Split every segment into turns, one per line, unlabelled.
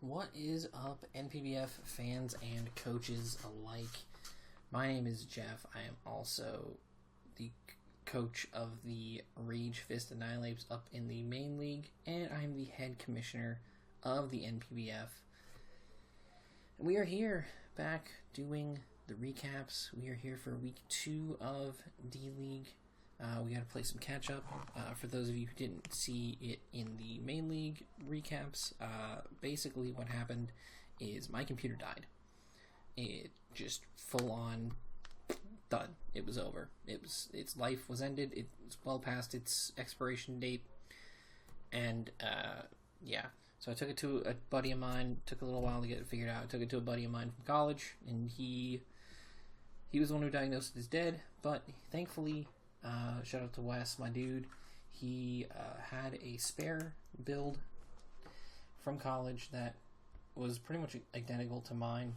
What is up, NPBF fans and coaches alike? My name is Jeff. I am also the coach of the Rage Fist Annihilates up in the main league, and I am the head commissioner of the NPBF. And we are here back doing the recaps. We are here for week 2 of D-League. We got to play some catch-up. For those of you who didn't see it in the main league recaps, basically what happened is my computer died. It just full-on done. It was over. Its life was ended. It was well past its expiration date. And, yeah. So I took it to a buddy of mine. Took a little while to get it figured out. I took it to a buddy of mine from college, and he was the one who diagnosed it as dead, but thankfully... shout out to Wes, my dude. He had a spare build from college that was pretty much identical to mine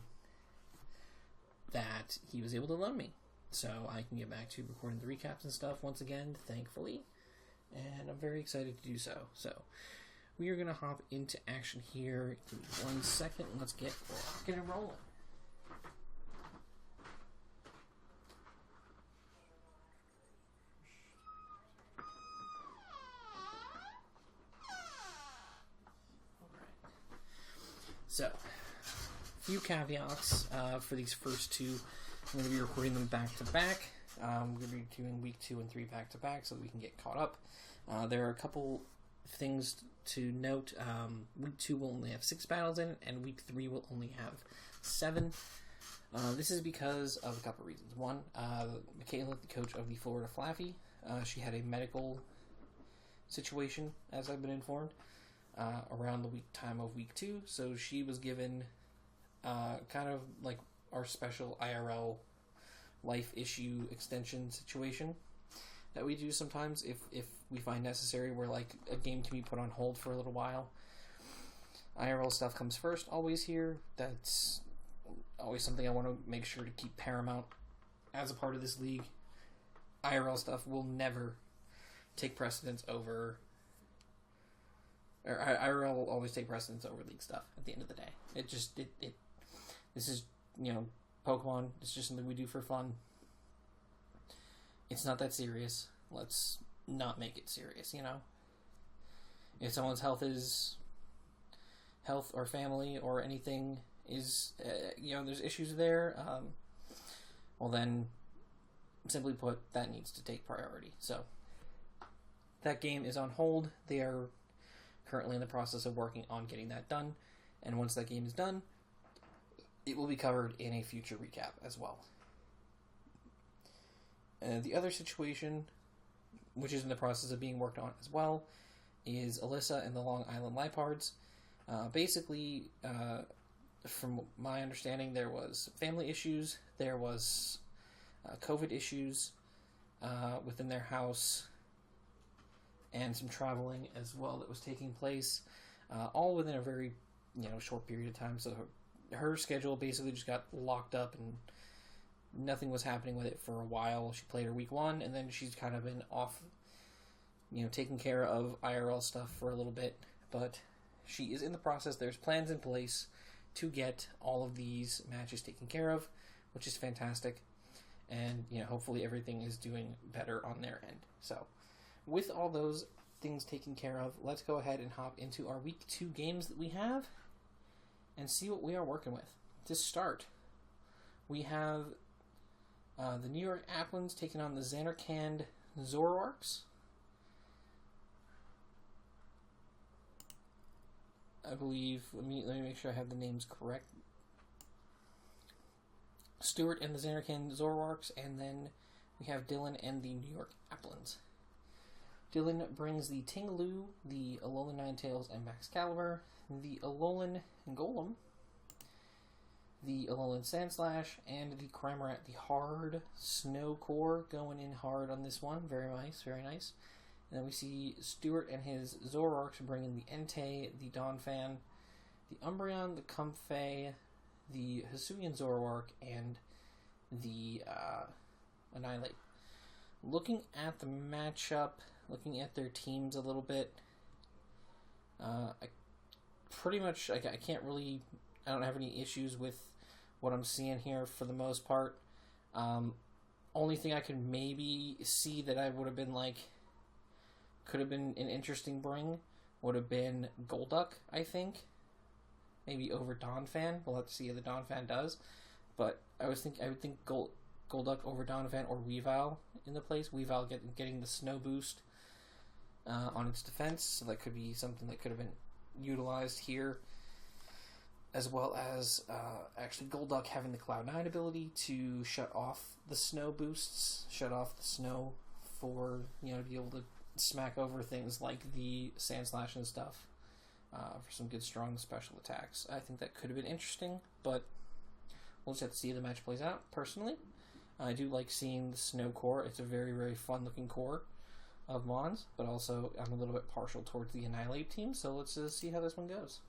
that he was able to loan me. So I can get back to recording the recaps and stuff once again, thankfully. And I'm very excited to do so. So we are going to hop into action here. Give me 1 second. Let's get rocking and rolling. So, a few caveats for these first two. I'm going to be recording them back to back. I'm going to be doing week 2 and 3 back to back so that we can get caught up. There are a couple things to note. Week 2 will only have 6 battles in it, and week 3 will only have 7. This is because of a couple reasons. One, Michaela, the coach of the Florida Flaffy, she had a medical situation, as I've been informed. Around the time of week 2, so she was given kind of like our special IRL life issue extension situation that we do sometimes if we find necessary, where like a game can be put on hold for a little while. IRL stuff comes first always here. That's always something I want to make sure to keep paramount as a part of this league. IRL stuff will never take precedence over... IRL will always take precedence over league stuff at the end of the day. This is, Pokemon. It's just something we do for fun. It's not that serious. Let's not make it serious, If someone's health or family or anything is, there's issues there, well then, simply put, that needs to take priority. So, that game is on hold. They are currently in the process of working on getting that done, and once that game is done, it will be covered in a future recap as well. The other situation, which is in the process of being worked on as well, is Alyssa and the Long Island Lipards. Basically, from my understanding, there was family issues, there was COVID issues within their house, and some traveling as well that was taking place, all within a very, short period of time. So her schedule basically just got locked up, and nothing was happening with it for a while. She played her week 1, and then she's kind of been off, taking care of IRL stuff for a little bit. But she is in the process. There's plans in place to get all of these matches taken care of, which is fantastic. And, hopefully everything is doing better on their end. So, with all those things taken care of, let's go ahead and hop into our week 2 games that we have and see what we are working with. To start, we have the New York Applins taking on the Xanarkand Zoroarks. I believe, let me make sure I have the names correct. Stuart and the Xanarkand Zoroarks, and then we have Dylan and the New York Applins. Dylan brings the Tingaloo, the Alolan Ninetales and Maxcalibur, the Alolan Golem, the Alolan Sandslash, and the Cramorant, the hard Snow Core, going in hard on this one. Very nice, very nice. And then we see Stuart and his Zoroarks bringing the Entei, the Donphan, the Umbreon, the Comfey, the Hisuian Zoroark, and the Annihilate. Looking at the matchup, looking at their teams a little bit, I pretty much, I can't really, I don't have any issues with what I'm seeing here for the most part. Only thing I could maybe see that I would have been like, could have been an interesting bring would have been Golduck, I think. Maybe over Donphan. We'll have to see how the Donphan does. But I would think Golduck over Donphan or Weavile in the place. Weavile getting the snow boost on its defense, so that could be something that could have been utilized here. As well as actually Golduck having the Cloud 9 ability to shut off the snow boosts, shut off the snow for, to be able to smack over things like the Sand Slash and stuff for some good strong special attacks. I think that could have been interesting, but we'll just have to see how the match plays out. Personally, I do like seeing the Snow Core. It's a very, very fun looking core of Mons, but also I'm a little bit partial towards the Annihilate team, so let's see how this one goes.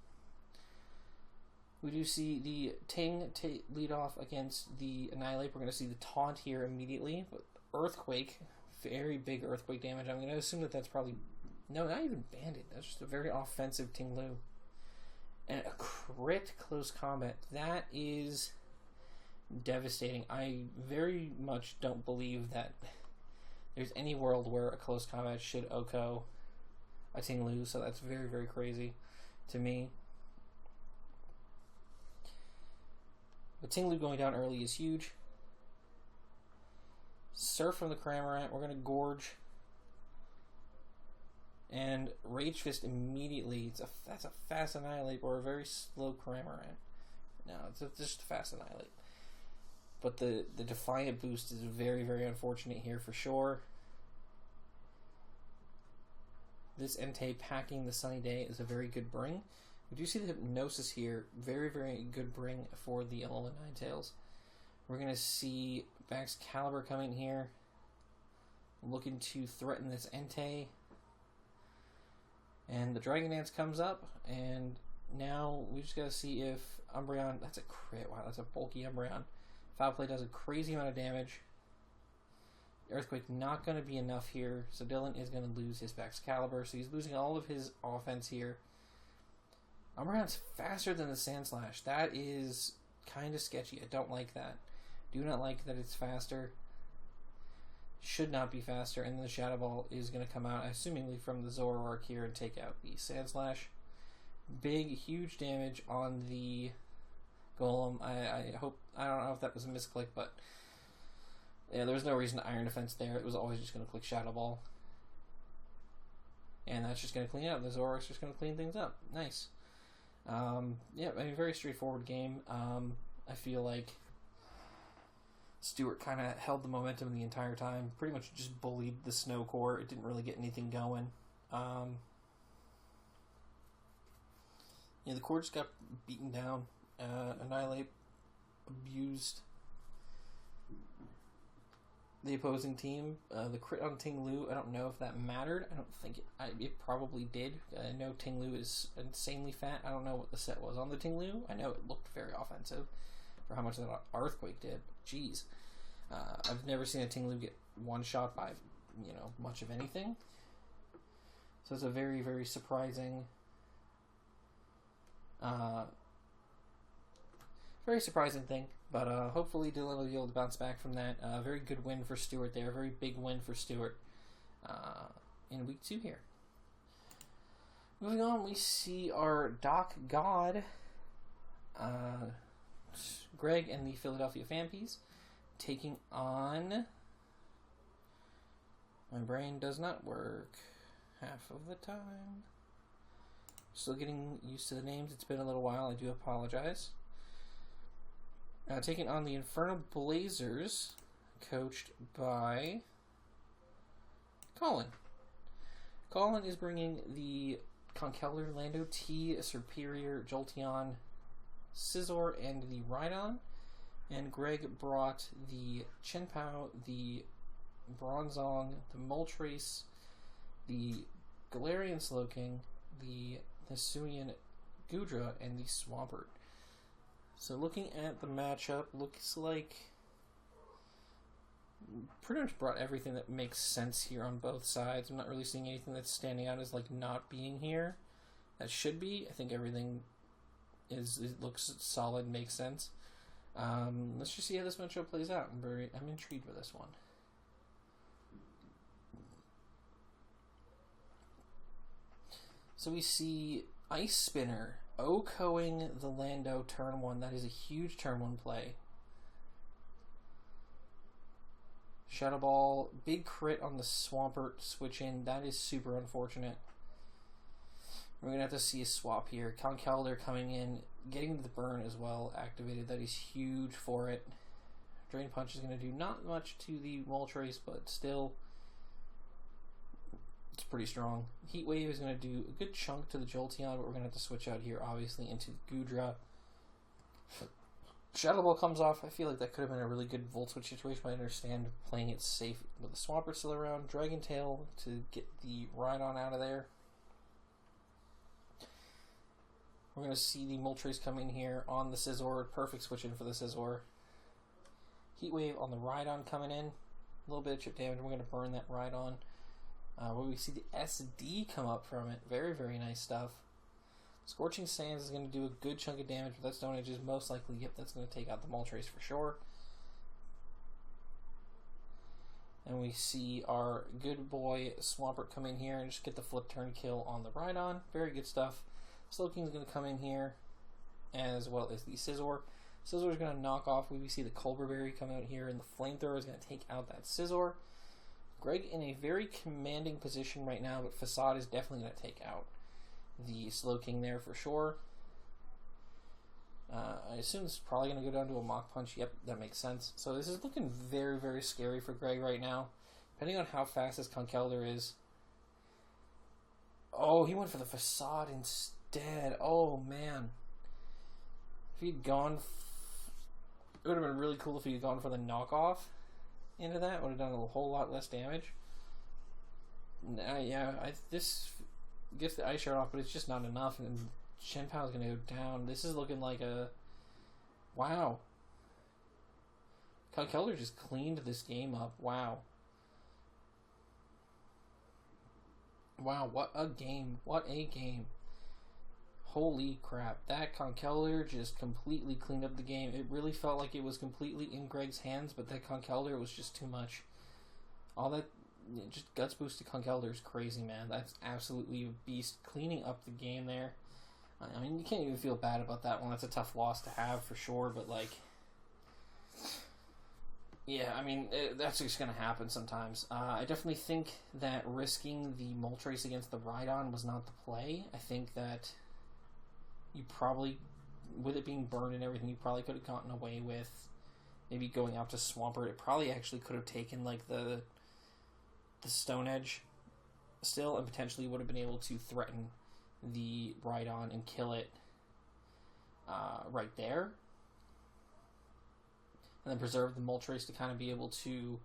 We do see the Ting lead off against the Annihilate. We're going to see the Taunt here immediately. But Earthquake, very big Earthquake damage. I'm going to assume that that's probably... No, not even Bandit. That's just a very offensive Ting Lu. And a crit close combat. That is devastating. I very much don't believe that there's any world where a close combat should OHKO a Ting Lu. So that's very, very crazy to me. But Ting Lu going down early is huge. Surf from the Cramorant. We're going to Gorge. And Rage Fist immediately. That's a fast Annihilate or a very slow Cramorant. No, it's just a fast Annihilate. But the Defiant boost is very, very unfortunate here for sure. This Entei packing the Sunny Day is a very good bring. We do see the Hypnosis here. Very, very good bring for the Alolan Ninetales. We're going to see Baxcalibur coming here. Looking to threaten this Entei. And the Dragon Dance comes up. And now we just got to see if Umbreon... That's a crit. Wow, that's a bulky Umbreon. Foul Play does a crazy amount of damage. Earthquake not going to be enough here. So Dylan is going to lose his Baxcalibur. So he's losing all of his offense here. Umbreon's faster than the Sand Slash. That is kind of sketchy. I don't like that. Do not like that it's faster. Should not be faster. And then the Shadow Ball is going to come out, assumingly from the Zoroark here, and take out the Sand Slash. Big, huge damage on the Golem. I don't know if that was a misclick, but yeah, there was no reason to Iron Defense there. It was always just going to click Shadow Ball. And that's just going to clean up. The Zoroark's just going to clean things up. Nice. Yeah, I mean, very straightforward game. I feel like Stewart kind of held the momentum the entire time. Pretty much just bullied the Snow Core. It didn't really get anything going. The core just got beaten down. Annihilate abused the opposing team. The crit on Ting Lu, I don't know if that mattered. I don't think it probably did. I know Ting Lu is insanely fat. I don't know what the set was on the Ting Lu. I know it looked very offensive for how much that Earthquake did. Jeez. I've never seen a Ting Lu get one shot by, much of anything. So it's a very, very surprising thing. But hopefully Dylan will be able to bounce back from that. Very good win for Stewart there. Very big win for Stewart in week 2 here. Moving on, we see our Doc God, Greg and the Philadelphia Fampies taking on... My brain does not work half of the time. Still getting used to the names. It's been a little while. I do apologize. Taking on the Inferno Blazers, coached by Colin. Colin is bringing the Conkeldurr, Lando T, Superior, Jolteon, Scizor, and the Rhydon. And Greg brought the Chenpao, the Bronzong, the Moltres, the Galarian Slowking, the Hisuian Gudra, and the Swampert. So looking at the matchup, looks like pretty much brought everything that makes sense here on both sides. I'm not really seeing anything that's standing out as like not being here. That should be. I think everything it looks solid, makes sense. Let's just see how this matchup plays out. I'm intrigued with this one. So we see Ice Spinner OHKOing the Lando turn 1. That is a huge turn 1 play. Shadow Ball, big crit on the Swampert switch in. That is super unfortunate. We're going to have to see a swap here. Conkeldurr coming in, getting the burn as well activated. That is huge for it. Drain Punch is going to do not much to the Moltres, but still, it's pretty strong. Heat Wave is going to do a good chunk to the Jolteon, but we're going to have to switch out here, obviously, into Goodra. Shadow Ball comes off. I feel like that could have been a really good Volt Switch situation, but I understand playing it safe with the Swampert still around. Dragon Tail to get the Rhydon out of there. We're going to see the Moltres come in here on the Scizor. Perfect switch in for the Scizor. Heat Wave on the Rhydon coming in. A little bit of chip damage. We're going to burn that Rhydon. Where we see the SD come up from it. Very, very nice stuff. Scorching Sands is going to do a good chunk of damage, but that Stone Edge is most likely, yep, that's going to take out the Moltres for sure. And we see our good boy Swampert come in here and just get the flip turn kill on the Rhydon. Very good stuff. Slowking is going to come in here, as well as the Scizor. Scizor is going to knock off. We see the Culver Berry come out here, and the Flamethrower is going to take out that Scizor. Greg in a very commanding position right now, but Facade is definitely going to take out the Slowking there for sure. I assume this is probably going to go down to a Mach Punch. Yep, that makes sense. So this is looking very, very scary for Greg right now. Depending on how fast this Conkeldurr is. Oh, he went for the Facade instead. Oh, man. If he'd gone... It would have been really cool if he had gone for the knockoff into that. Would have done a whole lot less damage. This gets the Ice Shard off, but it's just not enough, and Shenpao is going to go down. This is looking like a... Wow. Conkeldurr just cleaned this game up. Wow. Wow, what a game. What a game. Holy crap. That Conkeldurr just completely cleaned up the game. It really felt like it was completely in Greg's hands, but that Conkeldurr was just too much. All that... Just Guts Boost to Conkeldurr is crazy, man. That's absolutely a beast. Cleaning up the game there. I mean, you can't even feel bad about that one. That's a tough loss to have for sure, but like... Yeah, I mean, that's just going to happen sometimes. I definitely think that risking the Moltres against the Rhydon was not the play. I think that you probably, with it being burned and everything, you probably could have gotten away with maybe going out to Swampert. It probably actually could have taken like the Stone Edge still, and potentially would have been able to threaten the Rhydon and kill it right there. And then preserve the Moltres to kind of be able to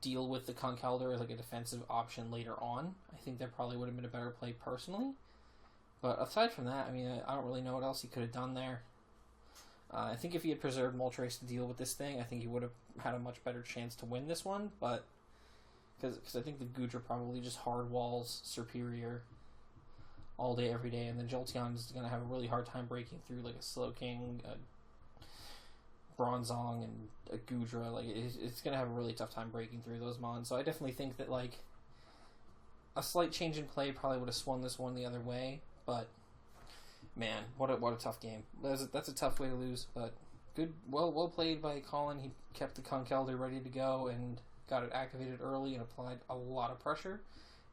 deal with the Conkeldurr as like a defensive option later on. I think that probably would have been a better play personally. But aside from that, I mean, I don't really know what else he could have done there. I think if he had preserved Moltres to deal with this thing, I think he would have had a much better chance to win this one. But because I think the Goodra probably just hard walls Superior all day, every day, and then Jolteon is going to have a really hard time breaking through like a Slowking, a Bronzong, and a Goodra. Like it's going to have a really tough time breaking through those mons. So I definitely think that like a slight change in play probably would have swung this one the other way. But man, what a tough game. That's a tough way to lose. But good, well played by Colin. He kept the Conkeldurr ready to go and got it activated early and applied a lot of pressure,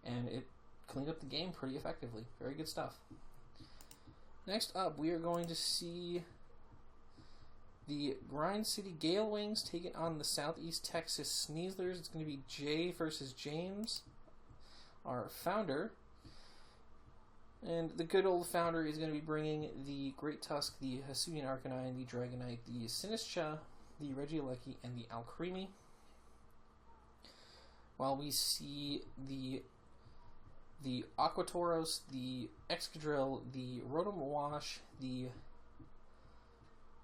and it cleaned up the game pretty effectively. Very good stuff. Next up, we are going to see the Grind City Gale Wings taking on the Southeast Texas Sneezlers. It's going to be Jay versus James, our founder. And the good old founder is going to be bringing the Great Tusk, the Hisuian Arcanine, the Dragonite, the Sinistcha, the Regieleki, and the Alcremie. While we see the Aquatoros, the Excadrill, the Rotom Wash, the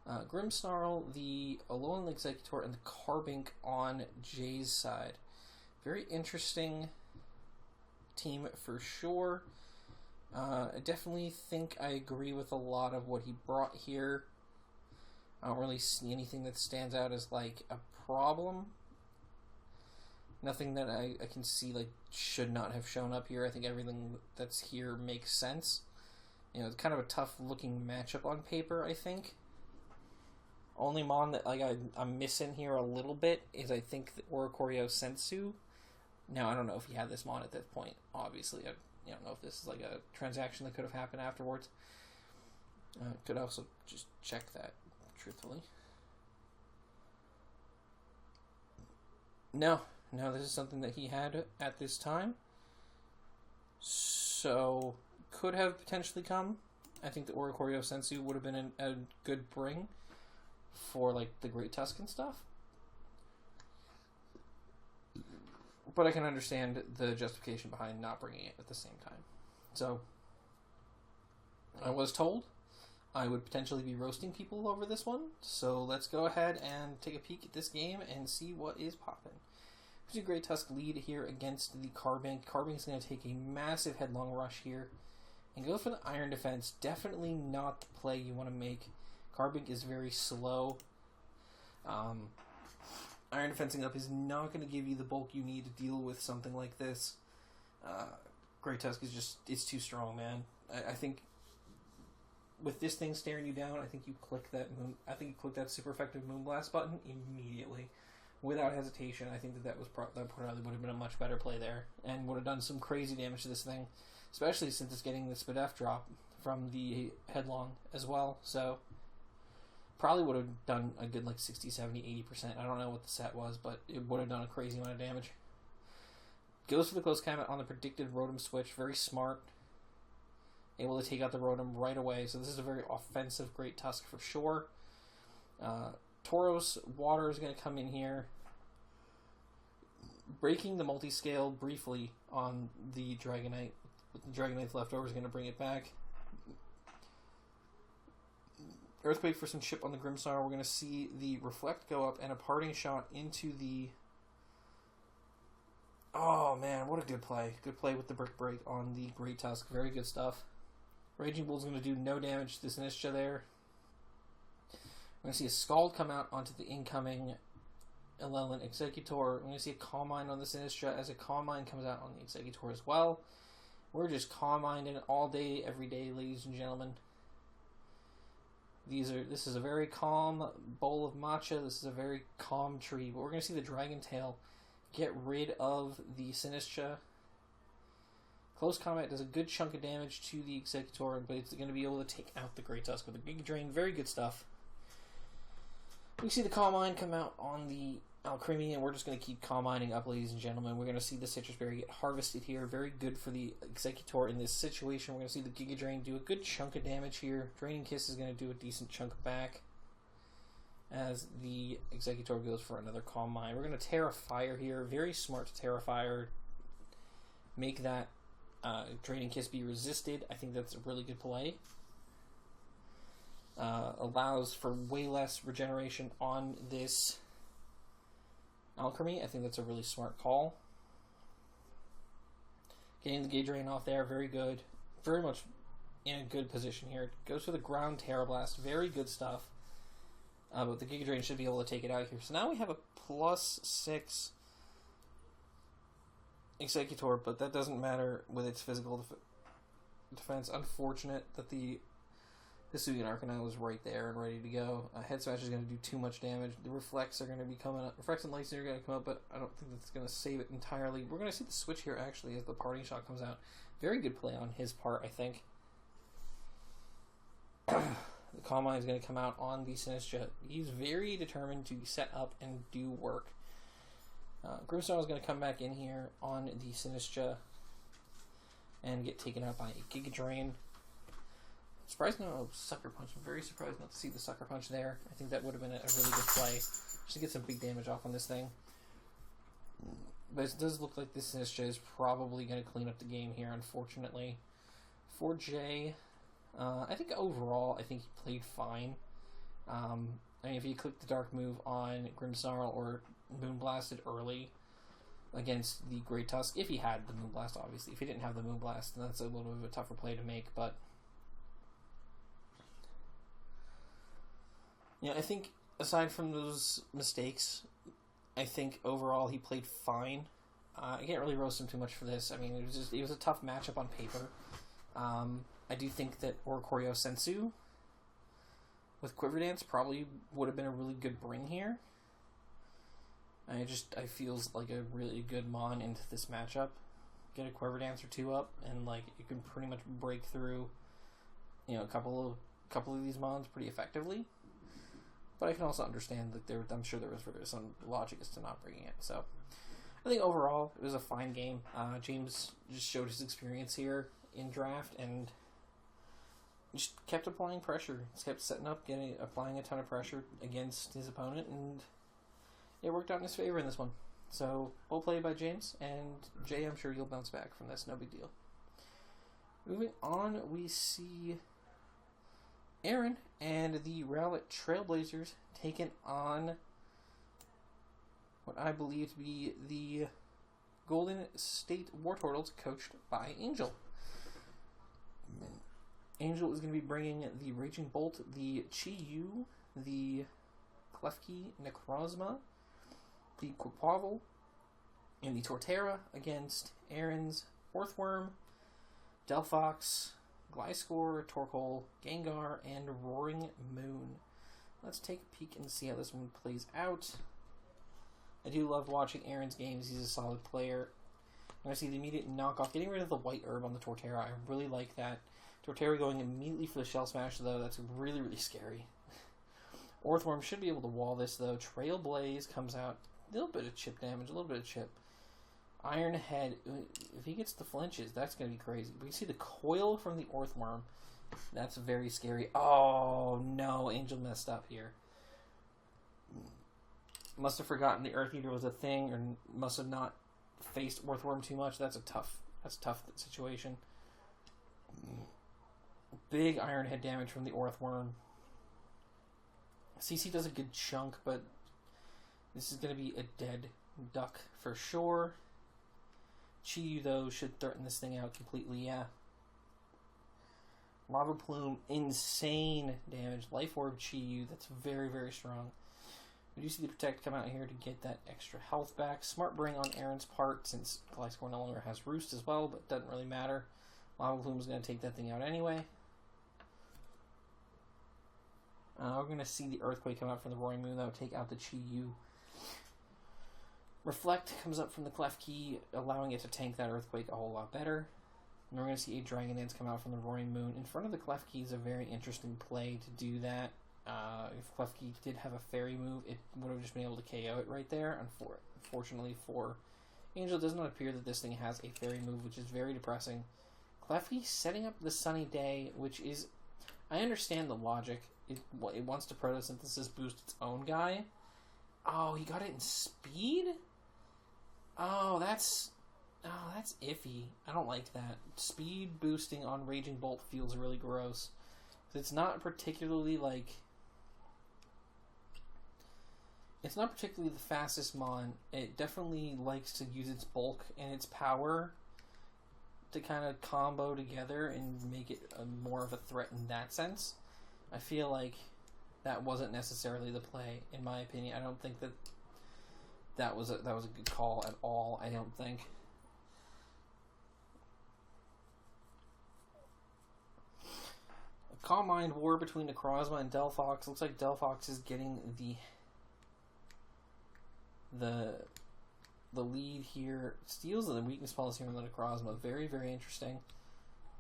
Grimmsnarl, the Alolan Executor, and the Carbink on Jay's side. Very interesting team for sure. I definitely think I agree with a lot of what he brought here. I don't really see anything that stands out as like a problem. Nothing that I can see like should not have shown up here. I think everything that's here makes sense. It's kind of a tough looking matchup on paper, I think. Only mon that like I'm missing here a little bit is I think the Oricorio Sensu. Now I don't know if he had this mon at this point. Obviously, I don't know if this is like a transaction that could have happened afterwards. Could also just check that truthfully. No, this is something that he had at this time. So could have potentially come. I think the Oricorio Sensu would have been a good bring for like the Great Tuscan stuff. But I can understand the justification behind not bringing it at the same time. So I was told I would potentially be roasting people over this one. So let's go ahead and take a peek at this game and see what is popping. There's a Great Tusk lead here against the Carbink. Carbink's going to take a massive headlong rush here and go for the Iron Defense. Definitely not the play you want to make. Carbink is very slow. Iron Defensing up is not going to give you the bulk you need to deal with something like this. Great Tusk is just, it's too strong, man. I think with this thing staring you down, I think you click that super effective Moonblast button immediately. Without hesitation, I think that probably would have been a much better play there, and would have done some crazy damage to this thing, especially since it's getting the SPDF drop from the headlong as well, so probably would have done a good like 60, 70, 80%. I don't know what the set was, but it would have done a crazy amount of damage. Goes for the close combat on the predicted Rotom switch, very smart. Able to take out the Rotom right away, so this is a very offensive Great Tusk for sure. Tauros Water is going to come in here, breaking the multi-scale briefly on the Dragonite. With the Dragonite left over is going to bring it back. Earthquake for some chip on the Grimmsnarl. We're going to see the Reflect go up and a parting shot into the... Oh man, what a good play. Good play with the Brick Break on the Great Tusk. Very good stuff. Raging Bull's going to do no damage to this Sinistcha there. We're going to see a Scald come out onto the incoming Alelan Executor. We're going to see a Calm Mind on the Sinistcha as a Calm Mind comes out on the Executor as well. We're just Calm Minding all day, every day, ladies and gentlemen. This is a very calm bowl of matcha. This is a very calm tree. But we're going to see the Dragon Tail get rid of the Sinistcha. Close combat does a good chunk of damage to the Executor, but it's going to be able to take out the Great Tusk with a Giga Drain. Very good stuff. We see the Calm Mind come out on the Alcremie, and we're just going to keep Calm Minding up, ladies and gentlemen. We're going to see the Citrus Berry get harvested here. Very good for the Executor in this situation. We're going to see the Giga Drain do a good chunk of damage here. Draining Kiss is going to do a decent chunk back as the Executor goes for another Calm Mind. We're going to Terra Fire here. Very smart to Terra Fire. Make that Draining Kiss be resisted. I think that's a really good play. Allows for way less regeneration on this Alcremie. I think that's a really smart call. Getting the Giga Drain off there, very good. Very much in a good position here. Goes for the Ground Terra Blast, very good stuff. But the Giga Drain should be able to take it out here. So now we have a +6 Executor, but that doesn't matter with its physical defense. Unfortunate that the Hisuian Arcanine was right there and ready to go. Head Smash is going to do too much damage. The Reflects are going to be coming up. Reflects and Lightning are going to come up, but I don't think that's going to save it entirely. We're going to see the switch here, actually, as the Parting Shot comes out. Very good play on his part, I think. The Calm Mind is going to come out on the Sinistcha. He's very determined to set up and do work. Grimmsnarl is going to come back in here on the Sinistcha and get taken out by a Giga Drain. Surprised no Sucker Punch. I'm very surprised not to see the Sucker Punch there. I think that would have been a really good play. Just to get some big damage off on this thing. But it does look like this Sinistcha is probably going to clean up the game here, unfortunately. For Jay, I think overall, I think he played fine. I mean, if he clicked the Dark move on Grimmsnarl or Moonblasted early, against the Great Tusk, if he had the Moonblast, obviously. If he didn't have the Moonblast, then that's a little bit of a tougher play to make, but... I think, aside from those mistakes, I think overall he played fine. I can't really roast him too much for this. I mean, it was a tough matchup on paper. I do think that Oricorio Sensu with Quiver Dance probably would have been a really good bring here. I feels like a really good mon into this matchup. Get a Quiver Dance or two up, and you can pretty much break through, a couple of these mons pretty effectively. But I can also understand that I'm sure there was some logic as to not bringing it. So I think overall it was a fine game. James just showed his experience here in draft and just kept applying pressure. Just kept setting up, applying a ton of pressure against his opponent, and it worked out in his favor in this one. So well played by James, and Jay, I'm sure you'll bounce back from this. No big deal. Moving on, we see Aaron and the Rowlett Trailblazers taking on what I believe to be the Golden State War Turtles, coached by Angel. Angel is going to be bringing the Raging Bolt, the Chi-Yu, the Klefki Necrozma, the Quapavel, and the Torterra against Aaron's Orthworm, Delphox, Gliscor, Torkoal, Gengar, and Roaring Moon. Let's take a peek and see how this one plays out. I do love watching Aaron's games. He's a solid player. I'm going to see the immediate knockoff. Getting rid of the white herb on the Torterra. I really like that. Torterra going immediately for the Shell Smash, though. That's really, really scary. Orthworm should be able to wall this, though. Trailblaze comes out. A little bit of chip damage. A little bit of chip. Iron Head, if he gets the flinches, that's going to be crazy. We can see the coil from the Orthworm. That's very scary. Oh, no. Angel messed up here. Must have forgotten the Earth Eater was a thing, or must have not faced Orthworm too much. That's a tough situation. Big Iron Head damage from the Orthworm. CC does a good chunk, but this is going to be a dead duck for sure. Chi-Yu, though, should threaten this thing out completely, yeah. Lava Plume, insane damage. Life Orb Chi-Yu, that's very, very strong. We do see the Protect come out here to get that extra health back. Smart bring on Aaron's part, since Gliscor no longer has Roost as well, but doesn't really matter. Lava Plume is going to take that thing out anyway. We're going to see the Earthquake come out from the Roaring Moon, though, take out the Chi-Yu. Reflect comes up from the Klefki, allowing it to tank that Earthquake a whole lot better. And we're going to see a Dragon Dance come out from the Roaring Moon. In front of the Klefki is a very interesting play to do that. If Klefki did have a Fairy move, it would have just been able to KO it right there. Unfortunately for Angel, it does not appear that this thing has a Fairy move, which is very depressing. Klefki setting up the Sunny Day, which is... I understand the logic. It wants to Photosynthesis boost its own guy. Oh, he got it in speed? Oh, that's iffy. I don't like that. Speed boosting on Raging Bolt feels really gross. It's not particularly it's not particularly the fastest mon. It definitely likes to use its bulk and its power to kind of combo together and make it more of a threat in that sense. I feel like that wasn't necessarily the play, in my opinion. I don't think that was a good call at all, I don't think. A Calm Mind war between Necrozma and Delphox. Looks like Delphox is getting the lead here. Steals the weakness policy from the Necrozma. Very, very interesting.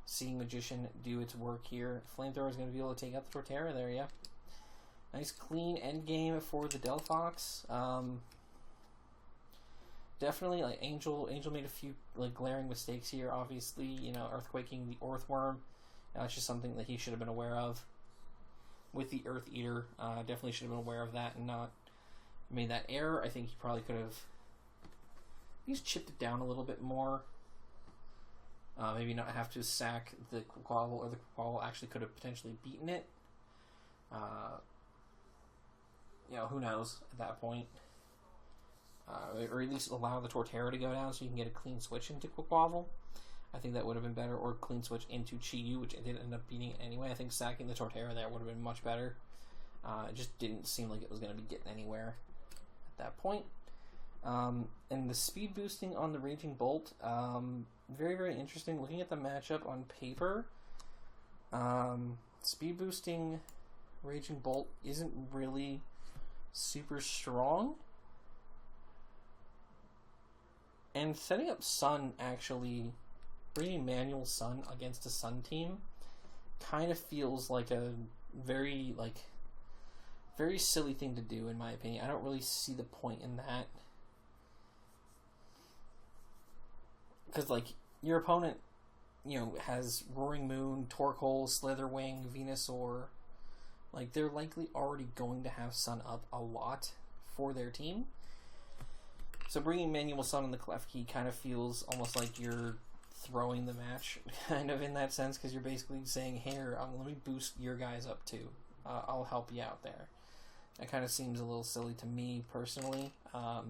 Seeing Magician do its work here. Flamethrower is going to be able to take out the Torterra there, yeah. Nice clean endgame for the Delphox. Definitely, Angel made a few glaring mistakes here. Obviously, earthquaking the Orthworm. That's just something that he should have been aware of. With the Earth Eater, definitely should have been aware of that and not made that error. I think he probably could have just chipped it down a little bit more. Maybe not have to sack the Quapavel, or the Quapavel actually could have potentially beaten it. Who knows at that point. or at least allow the Torterra to go down so you can get a clean switch into Quaquaval. I think that would have been better, or clean switch into Chi-Yu, which it did end up beating it anyway. I think sacking the Torterra there would have been much better. It just didn't seem like it was going to be getting anywhere at that point. And the speed boosting on the Raging Bolt, very, very interesting. Looking at the matchup on paper, speed boosting Raging Bolt isn't really super strong. And setting up Sun, actually, bringing manual Sun against a Sun team kind of feels like a very silly thing to do, in my opinion. I don't really see the point in that. Because, your opponent, has Roaring Moon, Torkoal, Slitherwing, Venusaur. They're likely already going to have Sun up a lot for their team. So bringing manual Sun on the Klefki kind of feels almost like you're throwing the match, kind of in that sense, because you're basically saying, here, let me boost your guys up too. I'll help you out there. That kind of seems a little silly to me, personally. I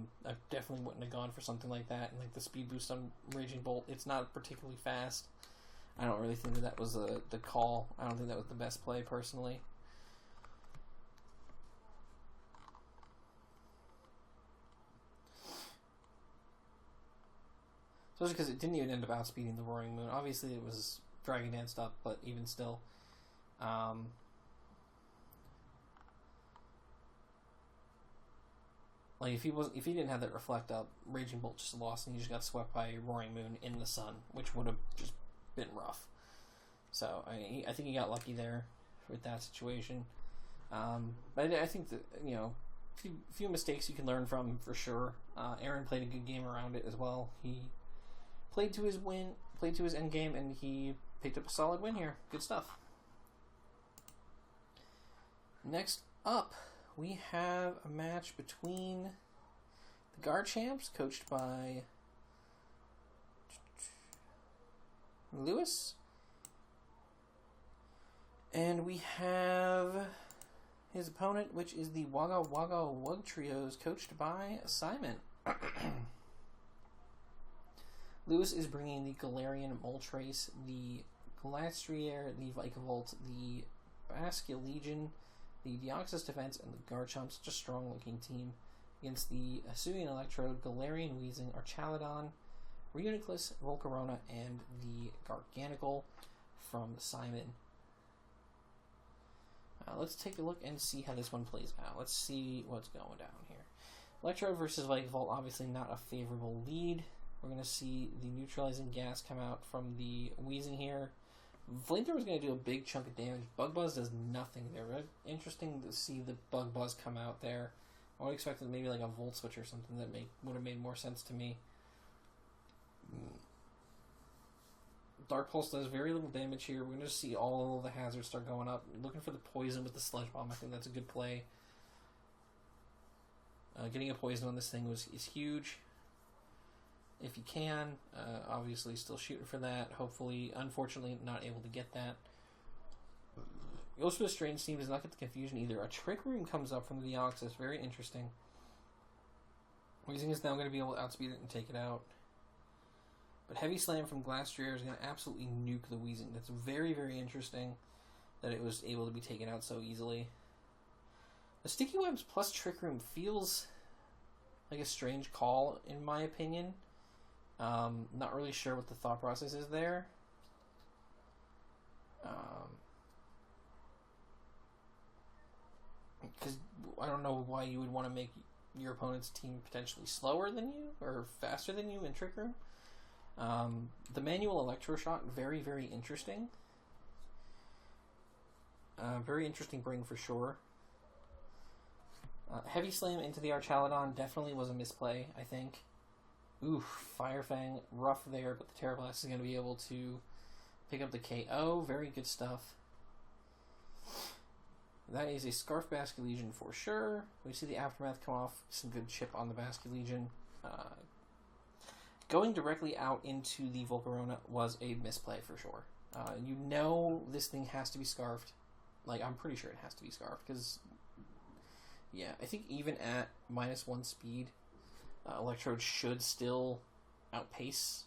definitely wouldn't have gone for something like that. And the speed boost on Raging Bolt, it's not particularly fast. I don't really think that was the call. I don't think that was the best play, personally. Especially because it didn't even end up outspeeding the Roaring Moon. Obviously, it was Dragon Danced up, but even still. If he didn't have that Reflect Up, Raging Bolt just lost, and he just got swept by Roaring Moon in the Sun, which would have just been rough. So, I think he got lucky there with that situation. But I think that, few mistakes you can learn from, for sure. Aaron played a good game around it as well. He played to his end game, and he picked up a solid win here. Good stuff. Next up, we have a match between the Garchamps, coached by Lewis, and we have his opponent, which is the Wagga Wagga Wug Trios, coached by Simon. Lewis is bringing the Galarian Moltres, the Glastrier, the Vikavolt, the Basculegion, the Deoxys Defense, and the Garchomp. Such a strong-looking team against the Hisuian Electrode, Galarian Weezing, Archaludon, Reuniclus, Volcarona, and the Garganacl from Simon. Let's take a look and see how this one plays out. Let's see what's going down here. Electrode versus Vikavolt, obviously not a favorable lead. We're going to see the neutralizing gas come out from the Weezing here. Flamethrower is going to do a big chunk of damage. Bug Buzz does nothing there. Really interesting to see the Bug Buzz come out there. I would have expected maybe a Volt Switch or something that would have made more sense to me. Dark Pulse does very little damage here. We're going to see all the hazards start going up. Looking for the poison with the Sludge Bomb. I think that's a good play. Getting a poison on this thing is huge. If you can, obviously still shooting for that. Hopefully, unfortunately, not able to get that. Goes for the Strange Team, does not get the confusion either. A Trick Room comes up from the Deoxys, very interesting. Weezing is now going to be able to outspeed it and take it out. But Heavy Slam from Glastrier is going to absolutely nuke the Weezing. That's very, very interesting that it was able to be taken out so easily. The Sticky Webs plus Trick Room feels like a strange call, in my opinion. Not really sure what the thought process is there. Because I don't know why you would want to make your opponent's team potentially slower than you or faster than you in Trick Room. The manual Electro Shot, very, very interesting. Very interesting bring for sure. Heavy Slam into the Archaludon definitely was a misplay, I think. Oof, Fire Fang, rough there, but the Terra Blast is going to be able to pick up the KO. Very good stuff. That is a Scarf Basculegion for sure. We see the Aftermath come off. Some good chip on the Basculegion. Going directly out into the Volcarona was a misplay for sure. You know this thing has to be Scarfed. I'm pretty sure it has to be Scarfed, because, yeah, I think even at -1 speed, Electrode should still outpace.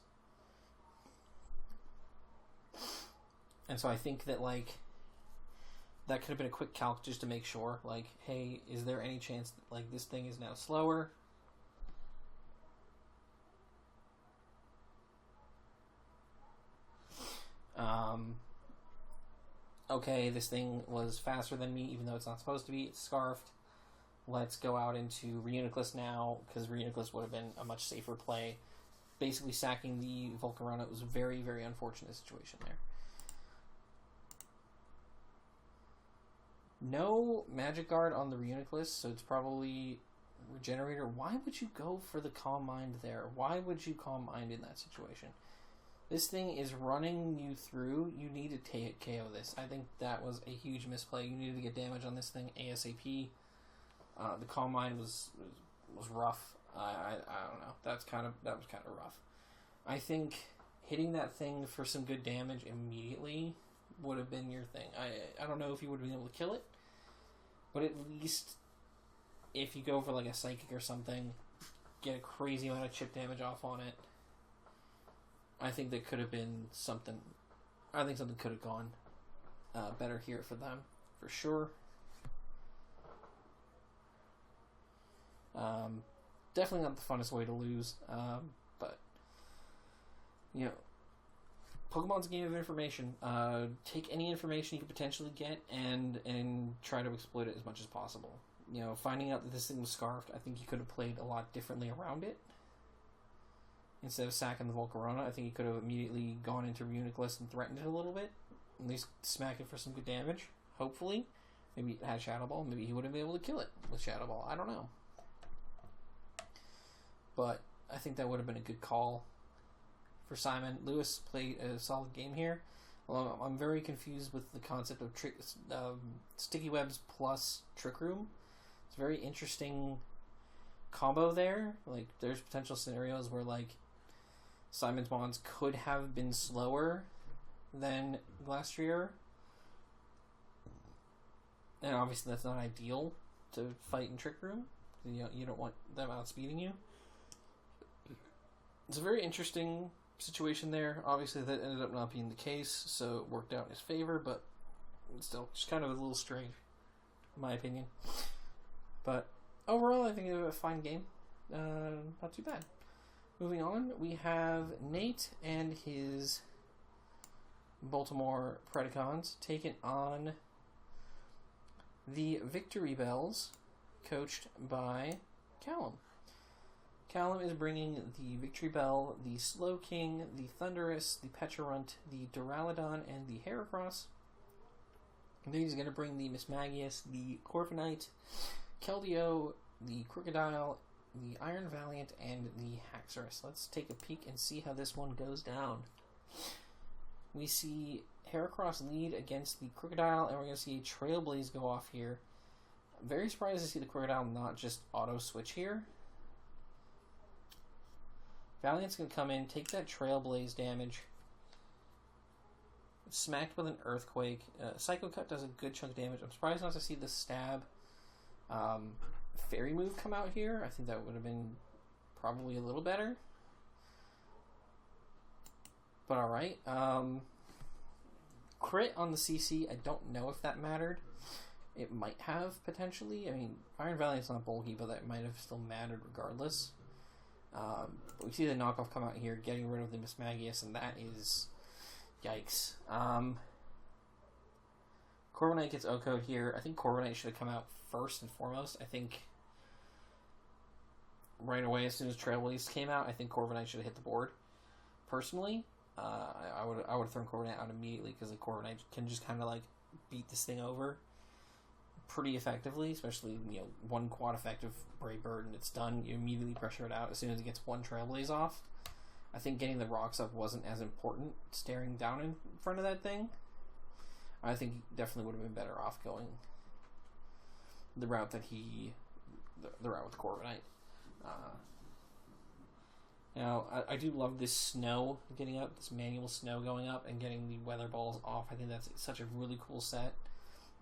And so I think that, like, that could have been a quick calc just to make sure, like, hey, is there any chance that, like, this thing is now slower? Okay, this thing was faster than me, even though it's not supposed to be. It's scarfed. Let's go out into Reuniclus now, because Reuniclus would have been a much safer play. Basically sacking the Volcarona was a very, very unfortunate situation there. No Magic Guard on the Reuniclus, so it's probably Regenerator. Why would you go for the Calm Mind there? Why would you Calm Mind in that situation? This thing is running you through. You need to KO this. I think that was a huge misplay. You needed to get damage on this thing ASAP. The Calm Mind was rough. I don't know. That was kind of rough. I think hitting that thing for some good damage immediately would have been your thing. I don't know if you would have been able to kill it, but at least if you go for like a Psychic or something, get a crazy amount of chip damage off on it. I think that could have been something. I think something could have gone better here for them, for sure. Definitely not the funnest way to lose, but you know, Pokemon's a game of information. Take any information you could potentially get and try to exploit it as much as possible. You know, finding out that this thing was scarfed, I think you could have played a lot differently around it. Instead of sacking the Volcarona, I think he could have immediately gone into Reuniclus and threatened it a little bit. At least smack it for some good damage, hopefully. Maybe it had Shadow Ball. Maybe he would have been able to kill it with Shadow Ball. I don't know. But I think that would have been a good call for Simon. Lewis played a solid game here. Well, I'm very confused with the concept of Sticky Webs plus Trick Room. It's a very interesting combo there. Like, there's potential scenarios where, like, Simon's Mons could have been slower than Glastrier. And obviously that's not ideal to fight in Trick Room. You don't want them outspeeding you. It's a very interesting situation there. Obviously that ended up not being the case, so it worked out in his favor, but still, just kind of a little strange, in my opinion. But overall, I think it was a fine game. Not too bad. Moving on, we have Nate and his Baltimore Predacons taking on the Victory Bells, coached by Callum. Callum is bringing the Victory Bell, the Slow King, the Thunderous, the Pecharunt, the Duraludon, and the Heracross. And then he's going to bring the Mismagius, the Corviknight, Keldeo, the Crocodile, the Iron Valiant, and the Haxorus. Let's take a peek and see how this one goes down. We see Heracross lead against the Crocodile, and we're going to see a Trailblaze go off here. I'm very surprised to see the Crocodile not just auto-switch here. Valiant's going to come in, take that Trailblaze damage. Smacked with an Earthquake. Psycho Cut does a good chunk of damage. I'm surprised not to see the Stab Fairy move come out here. I think that would have been probably a little better. But alright. Crit on the CC, I don't know if that mattered. It might have, potentially. I mean, Iron Valiant's not bulky, but that might have still mattered regardless. We see the knockoff come out here, getting rid of the Mismagius, and that is... yikes. Corviknight gets O-Code here. I think Corviknight should have come out first and foremost. I think right away, as soon as Trailblaze came out, I think Corviknight should have hit the board. Personally, I would have thrown Corviknight out immediately, because like, Corviknight can just kind of like beat this thing over pretty effectively, especially, you know, one quad effective Brave Bird and it's done. You immediately pressure it out as soon as it gets one Trailblaze off. I think getting the rocks up wasn't as important, staring down in front of that thing. I think he definitely would have been better off going the route that the route with Corviknight. Now, I do love this snow getting up, this manual snow going up and getting the weather balls off. I think that's such a really cool set.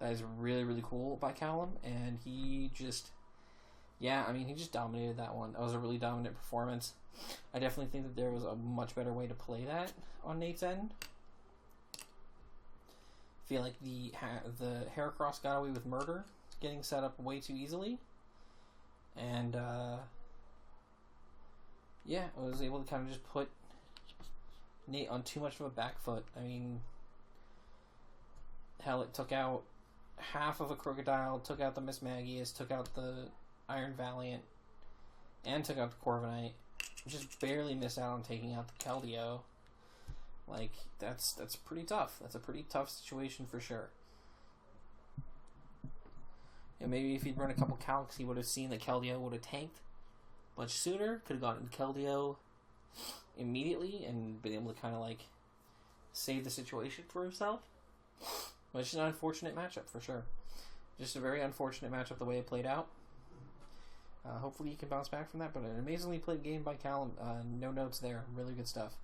That is really, really cool by Callum, and he just Yeah, I mean, he just dominated that one. That was a really dominant performance. I definitely think that there was a much better way to play that on Nate's end. I feel like the Heracross got away with murder, getting set up way too easily. And, yeah, I was able to kind of just put Nate on too much of a back foot. I mean, hell, it took out half of a Crocodile, took out the Miss Magius, took out the Iron Valiant, and took out the Corviknight. Just barely missed out on taking out the Keldeo. Like, that's pretty tough. That's a pretty tough situation for sure. And maybe if he'd run a couple calcs, he would have seen that Keldeo would have tanked much sooner. Could have gotten Keldeo immediately and been able to kind of like save the situation for himself. But it's just an unfortunate matchup for sure. Just a very unfortunate matchup the way it played out. Hopefully he can bounce back from that, but an amazingly played game by Callum. No notes there. Really good stuff.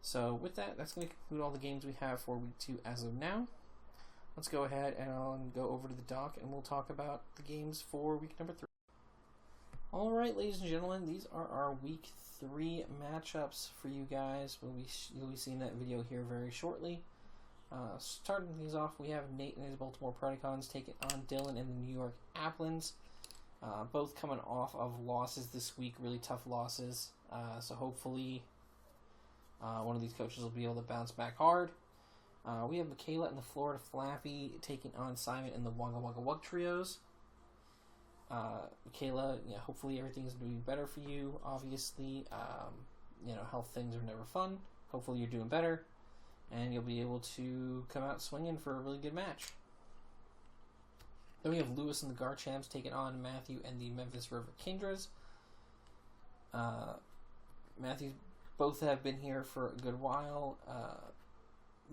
So with that, that's going to conclude all the games we have for week 2 as of now. Let's go ahead and I'll go over to the dock and we'll talk about the games for week number 3. Alright, ladies and gentlemen, these are our week 3 matchups for you guys. You'll be seeing that video here very shortly. Starting things off, we have Nate and his Baltimore Predacons taking on Dylan and the New York Applins. Both coming off of losses this week, really tough losses. So hopefully one of these coaches will be able to bounce back hard. We have Michaela and the Florida Flappy taking on Simon and the Wugga Wugga Wug Trios. Michaela, hopefully everything's doing better for you. Obviously, health things are never fun. Hopefully you're doing better, and you'll be able to come out swinging for a really good match. Then we have Lewis and the Garchamps taking on Matthew and the Memphis River Kindras. Matthew, both have been here for a good while.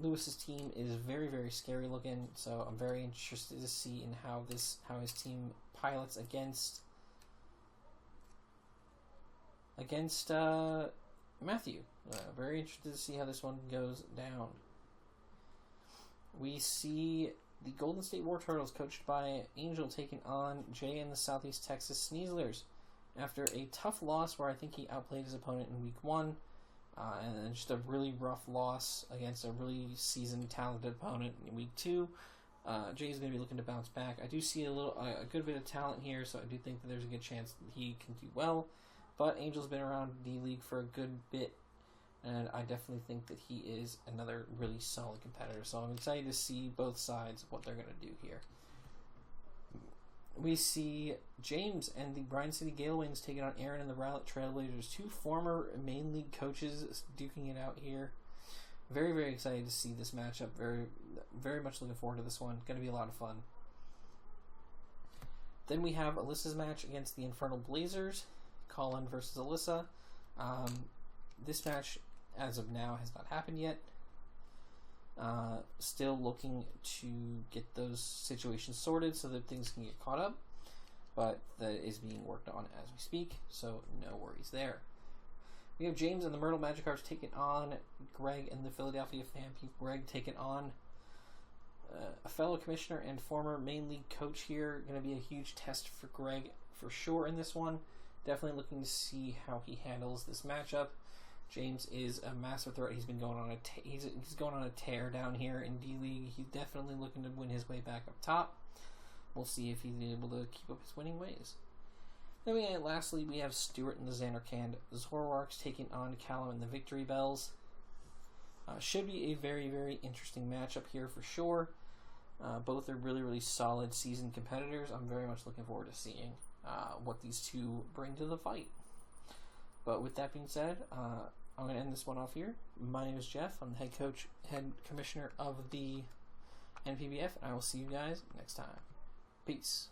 Lewis's team is very, very scary looking, so I'm very interested to see in how his team pilots against Matthew. Very interested to see how this one goes down. We see the Golden State War Turtles, coached by Angel, taking on Jay and the Southeast Texas Sneezlers. After a tough loss where I think he outplayed his opponent in week 1, and then just a really rough loss against a really seasoned, talented opponent in week 2, Jay's going to be looking to bounce back. I do see a good bit of talent here, so I do think that there's a good chance that he can do well. But Angel's been around D-League for a good bit, and I definitely think that he is another really solid competitor. So I'm excited to see both sides of what they're going to do here. We see James and the Bryan City Gale Wings taking on Aaron and the Rowlett Trailblazers. 2 former main league coaches duking it out here. Very, very excited to see this matchup. Very, very much looking forward to this one. Going to be a lot of fun. Then we have Alyssa's match against the Infernal Blazers. Colin versus Alyssa. This match, as of now, has not happened yet. Still looking to get those situations sorted so that things can get caught up, but that is being worked on as we speak, so no worries there. We have James and the Myrtle Magikarps taking on Greg and the Philadelphia Fampi. Greg taking on a fellow commissioner and former main league coach here. Going to be a huge test for Greg for sure in this one. Definitely looking to see how he handles this matchup. James is a massive threat. He's been going on he's going on a tear down here in D-League. He's definitely looking to win his way back up top. We'll see if he's able to keep up his winning ways. Then lastly, we have Stuart and the Xanarkand Zoroarks taking on Callum and the Victory Bells. Should be a very, very interesting matchup here for sure. Both are really, really solid seasoned competitors. I'm very much looking forward to seeing what these two bring to the fight. But with that being said, I'm going to end this one off here. My name is Jeff. I'm the head commissioner of the NPBF, and I will see you guys next time. Peace.